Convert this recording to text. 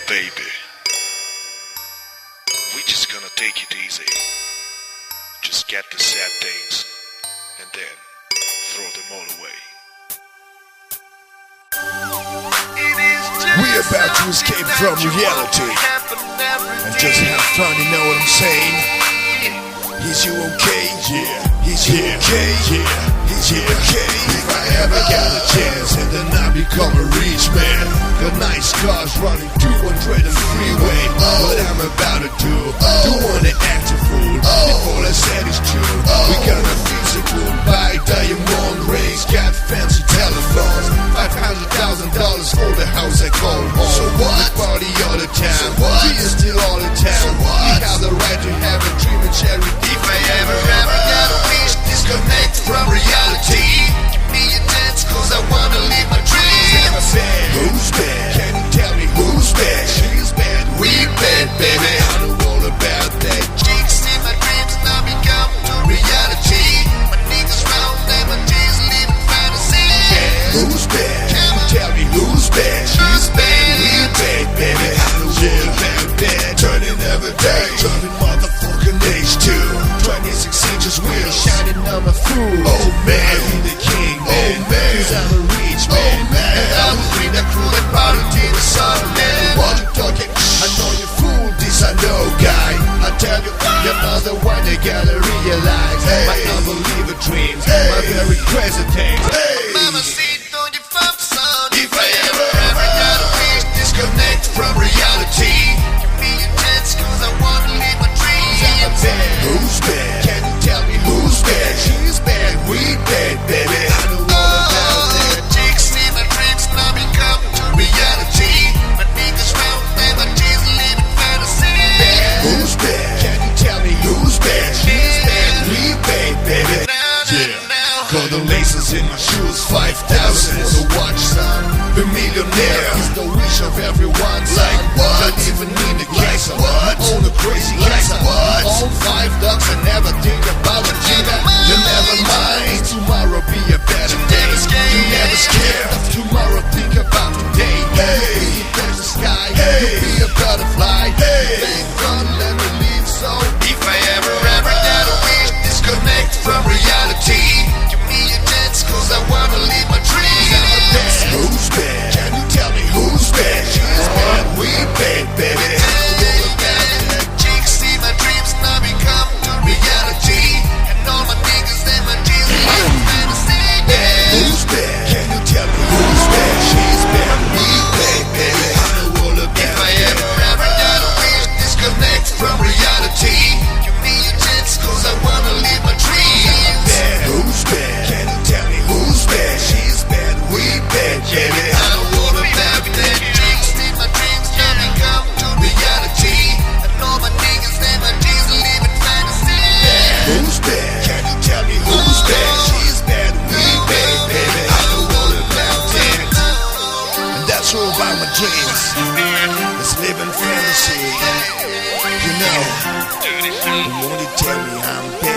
baby. We just gonna take it easy. Just get the sad things and then throw them all away. We about to escape from reality and just have fun, you know what I'm saying? Is you okay? Yeah. Is you okay? Yeah. Is you okay? If I ever got a chance and then I become a rich man, got nice cars running 200 on freeway. What I'm about to do, don't wanna act a fool. If all I said is true, we gonna fix it cool. Buy diamond rings, got fancy telephones, $500,000 for the house I call home. So what? We party all the time, so what? We are still all the time. So what? We have the right to have a dream and share it. If I ever got a wish, disconnect from reality. Give me a chance, cause I wanna live my dream. Never said, who's bad? Can you tell me who's bad? She's bad, we bad, baby. I know all about that. Chicks in my dreams now become to reality. My niggas round them, my G's living fantasy. Who's bad? Can you tell me who's bad? She's bad, we bad, baby. I know all about that. Turning every day, driving motherfucking H2. 26 inches wheel, shining on my food. Oh man, I'm the king, man. Oh man, cause I'm a rich man. Oh man, and I will bring that crew and party till the sun, man. What you talking? I know you fool, this I know, guy. I tell you, you're not the one they gotta realize. My unbeliever dreams, my very crazy things. Mama, sit on your pump, son. If I ever got a wish, disconnect from reality. Give me a chance, cause I wanna live my dreams. I'm bad. Who's bad? Can you tell me who's bad? She's bad, we bad, baby. I know all about that. Chicks in my dreams now become to reality. My niggas round and my G's living fantasy. Who's bad? Can you tell me who's bad? She's bad, we bad, baby. Yeah. Got the laces in my shoes, 5,000 for the watch, son. The millionaire is the wish of everyone. Like what? Don't even need a case of what? Own a crazy case of what? Own 5 ducks and never think about it. You never mind. Tomorrow be a better day. You never scared of tomorrow. Think about today. Hey, you touch the sky. Hey, you be a butterfly. Hey, thank God, let me live so. If I ever got a wish, disconnect from reality. Give me a chance, cause I wanna live my dream. Who's bad? Can you tell me who's bad? She's bad, we bad, baby. Chicks in my dreams now become to reality. And all my niggas and my G's live fantasy. Who's bad? Can you tell me who's bad? She's bad, we bad, baby. I know all about that. If I ever got a wish, disconnect from reality. Give me a chance, cause I wanna live my dreams. Who's bad? Can you tell me who's bad? She's bad, we bad, baby. I know all about that. Chicks in my dreams now become to reality. And all my niggas and my G's living fantasy. Who's bad? Can you tell me who's bad? She's bad, we bad, baby. I know all about that. And that's all about my dreams. It's living fantasy. You know, you only tell me I'm bad.